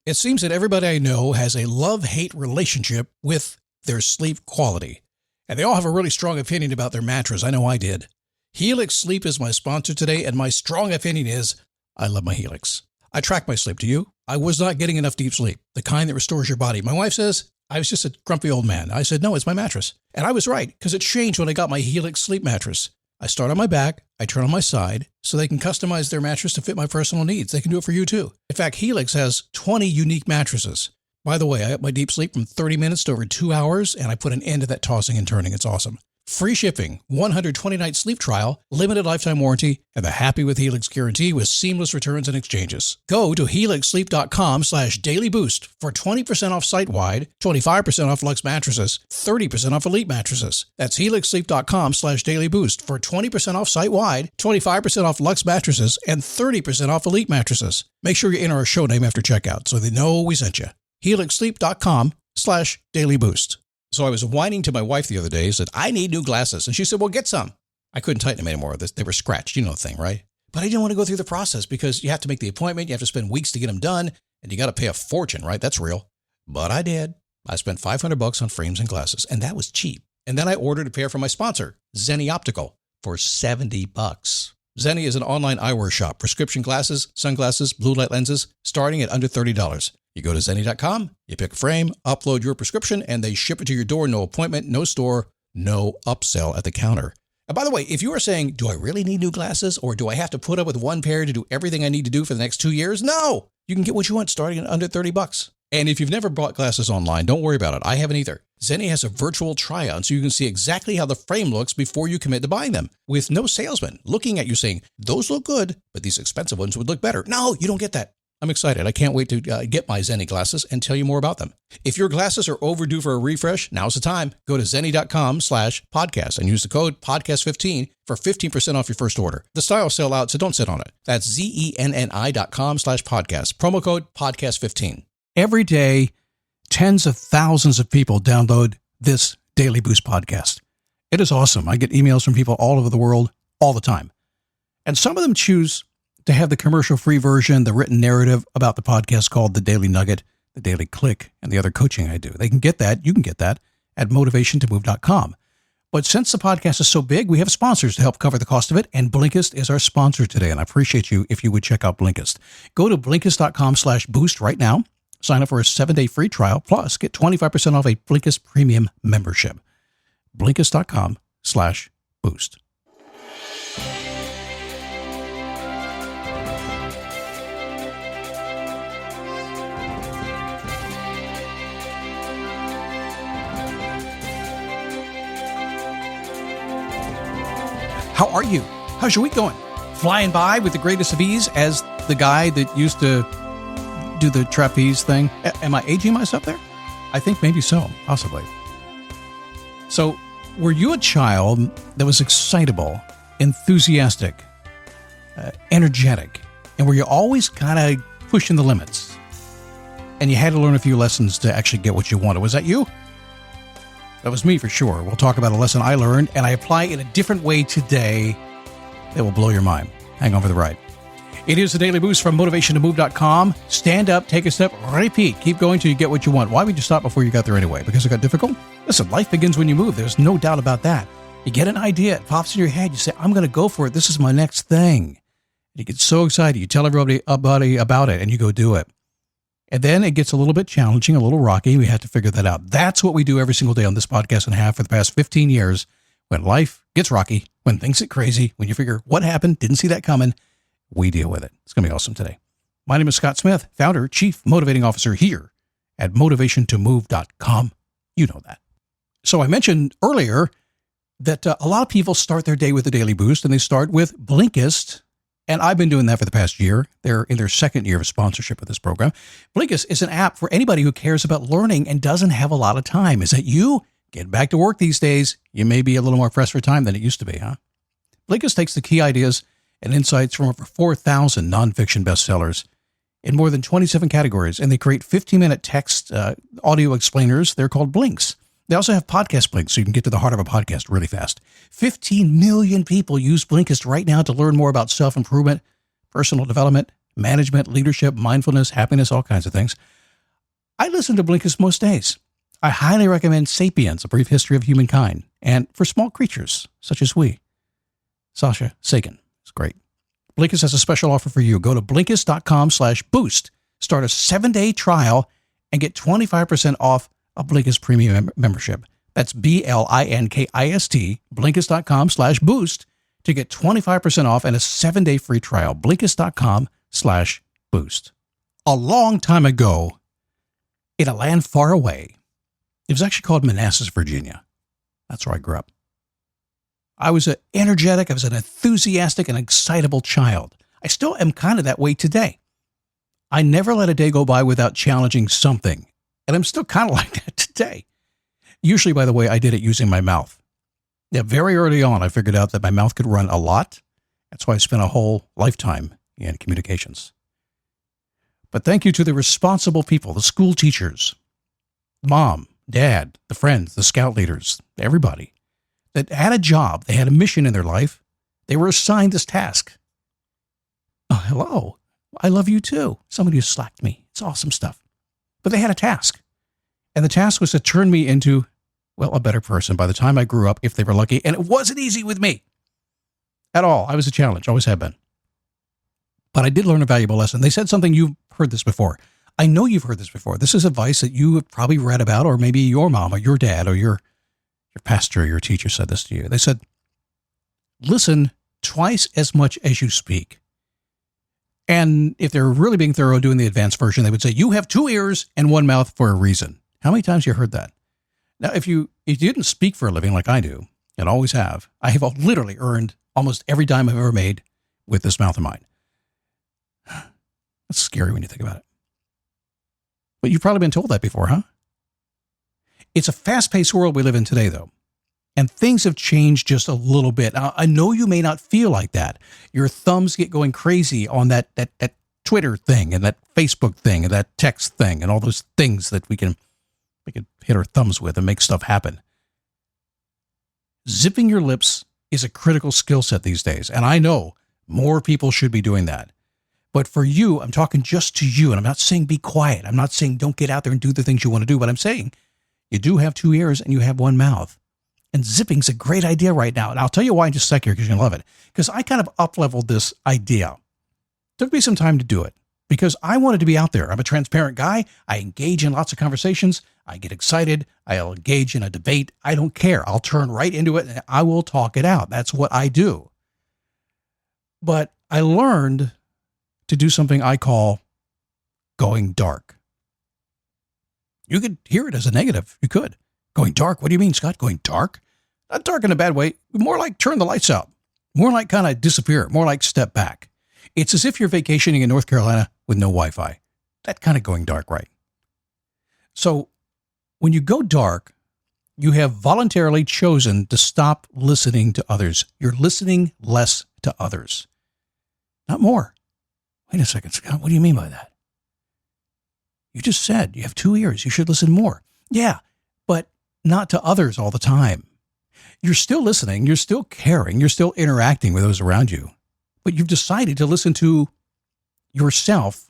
It seems that everybody I know has a love-hate relationship with their sleep quality. And they all have a really strong opinion about their mattress. I know I did. Helix Sleep is my sponsor today, and my strong opinion is I love my Helix. I track my sleep. Do you? I was not getting enough deep sleep, the kind that restores your body. My wife says I was just a grumpy old man. I said, no, it's my mattress. And I was right, because it changed when I got my Helix Sleep mattress. I start on my back, I turn on my side, so they can customize their mattress to fit my personal needs. They can do it for you too. In fact, Helix has 20 unique mattresses. By the way, I up my deep sleep from 30 minutes to over 2 hours, and I put an end to that tossing and turning. It's awesome. Free shipping, 120-night sleep trial, limited lifetime warranty, and the Happy with Helix guarantee with seamless returns and exchanges. Go to helixsleep.com/dailyboost for 20% off site-wide, 25% off Luxe mattresses, 30% off Elite mattresses. That's helixsleep.com/dailyboost for 20% off site-wide, 25% off Luxe mattresses, and 30% off Elite mattresses. Make sure you enter our show name after checkout so they know we sent you. helixsleep.com/dailyboost. So I was whining to my wife the other day, said, I need new glasses. And she said, well, get some. I couldn't tighten them anymore. They were scratched. You know the thing, right? But I didn't want to go through the process because you have to make the appointment. You have to spend weeks to get them done. And you got to pay a fortune, right? That's real. But I did. I spent $500 on frames and glasses, and that was cheap. And then I ordered a pair from my sponsor, Zenni Optical, for $70. Zenni is an online eyewear shop. Prescription glasses, sunglasses, blue light lenses, starting at under $30. You go to Zenni.com, you pick a frame, upload your prescription, and they ship it to your door. No appointment, no store, no upsell at the counter. And by the way, if you are saying, do I really need new glasses, or do I have to put up with one pair to do everything I need to do for the next 2 years? No! You can get what you want starting at under $30. And if you've never bought glasses online, don't worry about it. I haven't either. Zenni has a virtual try-on so you can see exactly how the frame looks before you commit to buying them, with no salesman looking at you saying, those look good, but these expensive ones would look better. No, you don't get that. I'm excited. I can't wait to get my Zenni glasses and tell you more about them. If your glasses are overdue for a refresh, now's the time. Go to Zenni.com/podcast and use the code podcast15 for 15% off your first order. The styles sell out, so don't sit on it. That's Zenni.com/podcast. Promo code podcast15. Every day, tens of thousands of people download this Daily Boost podcast. It is awesome. I get emails from people all over the world all the time. And some of them choose to have the commercial-free version, the written narrative about the podcast called The Daily Nugget, The Daily Click, and the other coaching I do. They can get that. You can get that at motivationtomove.com. But since the podcast is so big, we have sponsors to help cover the cost of it, and Blinkist is our sponsor today, and I appreciate you if you would check out Blinkist. Go to Blinkist.com/boost right now. Sign up for a 7-day free trial, plus get 25% off a Blinkist Premium membership. Blinkist.com/boost. How are you? How's your week going? Flying by with the greatest of ease as the guy that used to do the trapeze thing? Am I aging myself there? I think maybe so, possibly. So, were you a child that was excitable, enthusiastic, energetic, and were you always kind of pushing the limits? And you had to learn a few lessons to actually get what you wanted. Was that you? That was me for sure. We'll talk about a lesson I learned, and I apply it in a different way today that will blow your mind. Hang on for the ride. It is the Daily Boost from motivationtomove.com. Stand up, take a step, repeat. Keep going till you get what you want. Why would you stop before you got there anyway? Because it got difficult? Listen, life begins when you move. There's no doubt about that. You get an idea, it pops in your head. You say, I'm going to go for it. This is my next thing. You get so excited. You tell everybody about it, and you go do it. And then it gets a little bit challenging, a little rocky. We have to figure that out. That's what we do every single day on this podcast and have for the past 15 years. When life gets rocky, when things get crazy, when you figure what happened, didn't see that coming, we deal with it. It's going to be awesome today. My name is Scott Smith, founder, chief motivating officer here at motivationtomove.com. You know that. So I mentioned earlier that a lot of people start their day with a daily boost, and they start with Blinkist. And I've been doing that for the past year. They're in their second year of sponsorship of this program. Blinkist is an app for anybody who cares about learning and doesn't have a lot of time. Is that you? Get back to work these days. You may be a little more pressed for time than it used to be, huh? Blinkist takes the key ideas and insights from over 4,000 nonfiction bestsellers in more than 27 categories, and they create 15-minute text audio explainers. They're called Blinks. They also have podcast Blinks, so you can get to the heart of a podcast really fast. 15 million people use Blinkist right now to learn more about self-improvement, personal development, management, leadership, mindfulness, happiness, all kinds of things. I listen to Blinkist most days. I highly recommend Sapiens, A Brief History of Humankind, and For Small Creatures, Such as We. Sasha Sagan. It's great. Blinkist has a special offer for you. Go to Blinkist.com/boost. Start a 7-day trial and get 25% off a Blinkist premium membership. That's BLINKIST, Blinkist.com/boost to get 25% off and a 7-day free trial. Blinkist.com/boost. A long time ago, in a land far away, it was actually called Manassas, Virginia. That's where I grew up. I was an energetic, I was an enthusiastic and excitable child. I still am kind of that way today. I never let a day go by without challenging something. And I'm still kind of like that today. Usually, by the way, I did it using my mouth. Yeah, very early on, I figured out that my mouth could run a lot. That's why I spent a whole lifetime in communications. But thank you to the responsible people, the school teachers, mom, dad, the friends, the scout leaders, everybody that had a job, they had a mission in their life. They were assigned this task. Oh, hello. I love you too. Somebody who slacked me. It's awesome stuff. But they had a task. And the task was to turn me into, well, a better person by the time I grew up, if they were lucky. And it wasn't easy with me at all. I was a challenge, always have been. But I did learn a valuable lesson. They said something, you've heard this before. I know you've heard this before. This is advice that you have probably read about, or maybe your mom or your dad or your pastor or your teacher said this to you. They said, listen twice as much as you speak. And if they're really being thorough doing the advanced version, they would say, you have 2 ears and 1 mouth for a reason. How many times have you heard that? Now, if you didn't speak for a living like I do, and always have, I have literally earned almost every dime I've ever made with this mouth of mine. That's scary when you think about it. But you've probably been told that before, huh? It's a fast-paced world we live in today, though. And things have changed just a little bit. Now, I know you may not feel like that. Your thumbs get going crazy on that Twitter thing and that Facebook thing and that text thing and all those things that we can hit our thumbs with and make stuff happen. Zipping your lips is a critical skill set these days. And I know more people should be doing that. But for you, I'm talking just to you. And I'm not saying be quiet. I'm not saying don't get out there and do the things you want to do. But I'm saying you do have 2 ears and you have 1 mouth. And zipping's a great idea right now. And I'll tell you why in just a second because you're going to love it. Because I kind of up-leveled this idea. Took me some time to do it because I wanted to be out there. I'm a transparent guy. I engage in lots of conversations. I get excited. I'll engage in a debate. I don't care. I'll turn right into it and I will talk it out. That's what I do. But I learned to do something I call going dark. You could hear it as a negative. You could. Going dark? What do you mean, Scott? Going dark? Not dark in a bad way. More like turn the lights out. More like kind of disappear. More like step back. It's as if you're vacationing in North Carolina with no Wi-Fi. That kind of going dark, right? So when you go dark, you have voluntarily chosen to stop listening to others. You're listening less to others, not more. Wait a second, Scott. What do you mean by that? You just said you have 2 ears. You should listen more. Yeah, but not to others all the time. You're still listening. You're still caring. You're still interacting with those around you. But you've decided to listen to yourself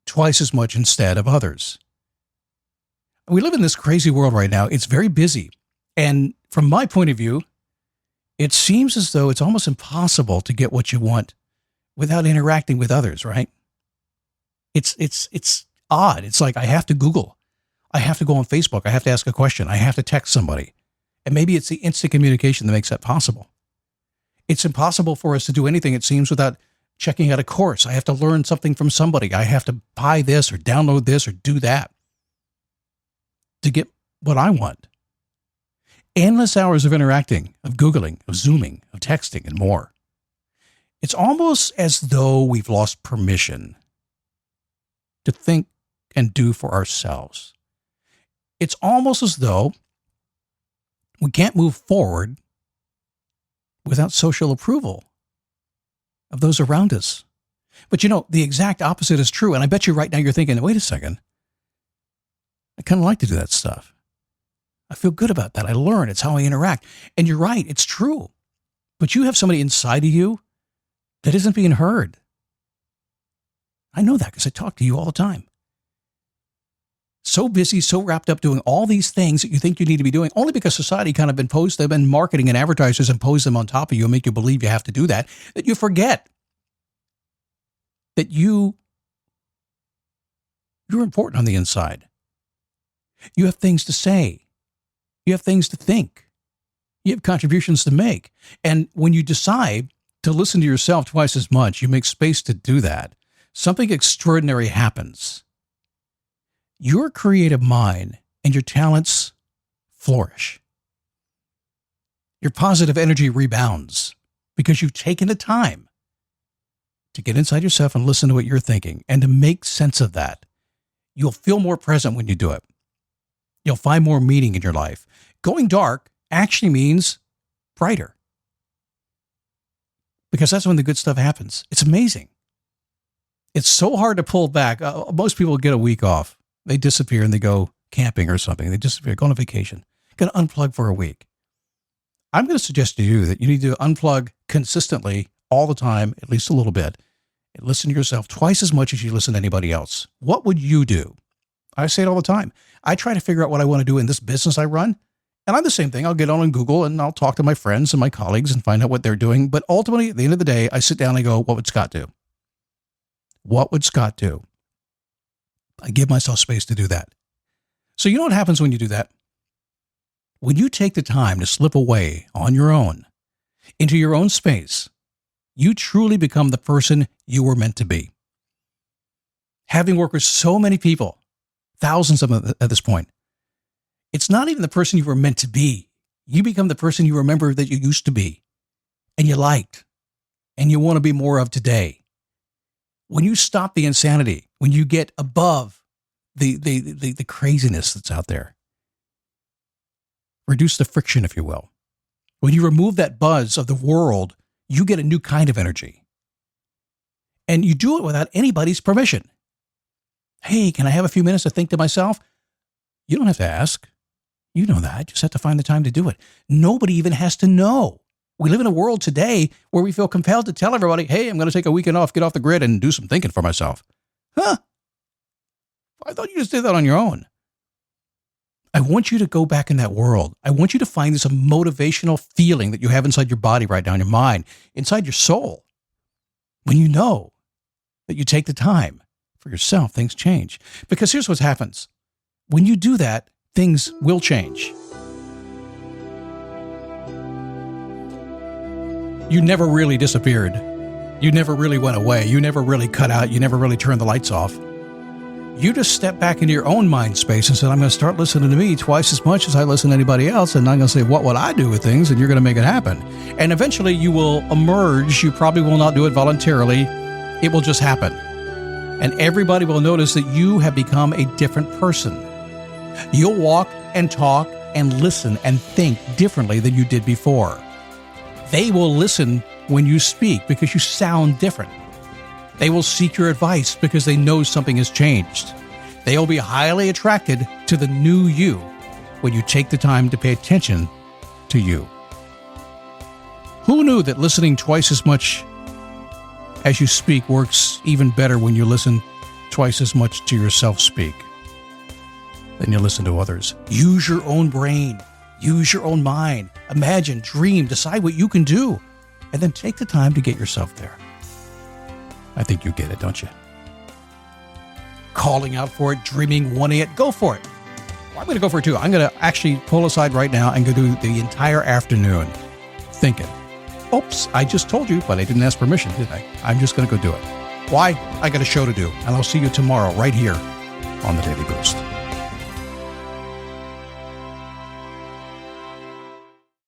twice as much instead of others. We live in this crazy world right now. It's very busy. And from my point of view, it seems as though it's almost impossible to get what you want without interacting with others, right? It's odd. It's like I have to Google. I have to go on Facebook. I have to ask a question. I have to text somebody. And maybe it's the instant communication that makes that possible. It's impossible for us to do anything, it seems, without checking out a course. I have to learn something from somebody. I have to buy this or download this or do that to get what I want. Endless hours of interacting, of Googling, of Zooming, of texting, and more. It's almost as though we've lost permission to think and do for ourselves. It's almost as though we can't move forward without social approval of those around us. But you know, the exact opposite is true. And I bet you right now you're thinking, wait a second, I kind of like to do that stuff. I feel good about that. I learn. It's how I interact. And you're right. It's true. But you have somebody inside of you that isn't being heard. I know that because I talk to you all the time. So busy, so wrapped up doing all these things that you think you need to be doing, only because society kind of imposed them and marketing and advertisers impose them on top of you and make you believe you have to do that you forget that you're important on the inside. You have things to say. You have things to think. You have contributions to make. And when you decide to listen to yourself twice as much, you make space to do that, something extraordinary happens. Your creative mind and your talents flourish. Your positive energy rebounds because you've taken the time to get inside yourself and listen to what you're thinking and to make sense of that. You'll feel more present when you do it. You'll find more meaning in your life. Going dark actually means brighter, because that's when the good stuff happens. It's amazing. It's so hard to pull back. Most people get a week off. They disappear and they go camping or something. They disappear, go on a vacation, going to unplug for a week. I'm going to suggest to you that you need to unplug consistently all the time, at least a little bit, and listen to yourself twice as much as you listen to anybody else. What would you do? I say it all the time. I try to figure out what I want to do in this business I run. And I'm the same thing. I'll get on Google and I'll talk to my friends and my colleagues and find out what they're doing. But ultimately, at the end of the day, I sit down and go, what would Scott do? What would Scott do? I give myself space to do that. So you know what happens when you do that? When you take the time to slip away on your own, into your own space, you truly become the person you were meant to be. Having worked with so many people, thousands of them at this point, it's not even the person you were meant to be. You become the person you remember that you used to be, and you liked, and you want to be more of today. When you stop the insanity, when you get above the craziness that's out there, reduce the friction, if you will. When you remove that buzz of the world, you get a new kind of energy. And you do it without anybody's permission. Hey, can I have a few minutes to think to myself? You don't have to ask. You know that. You just have to find the time to do it. Nobody even has to know. We live in a world today where we feel compelled to tell everybody, hey, I'm going to take a weekend off, get off the grid, and do some thinking for myself. Huh? I thought you just did that on your own. I want you to go back in that world. I want you to find this motivational feeling that you have inside your body right now, in your mind, inside your soul. When you know that you take the time for yourself, things change. Because here's what happens. When you do that, things will change. You never really disappeared. You never really went away. You never really cut out. You never really turned the lights off. You just stepped back into your own mind space and said, I'm going to start listening to me twice as much as I listen to anybody else. And I'm going to say, what would I do with things? And you're going to make it happen. And eventually you will emerge. You probably will not do it voluntarily. It will just happen. And everybody will notice that you have become a different person. You'll walk and talk and listen and think differently than you did before. They will listen when you speak because you sound different. They will seek your advice because they know something has changed. They will be highly attracted to the new you when you take the time to pay attention to you. Who knew that listening twice as much as you speak works even better when you listen twice as much to yourself speak than you listen to others? Use your own brain. Use your own mind. Imagine, dream, decide what you can do, and then take the time to get yourself there. I think you get it, don't you? Calling out for it, dreaming, wanting it, go for it. Well, I'm going to go for it too. I'm going to actually pull aside right now and go do the entire afternoon thinking. Oops, I just told you, but I didn't ask permission, did I? I'm just going to go do it. Why? I got a show to do, and I'll see you tomorrow right here on the Daily Boost.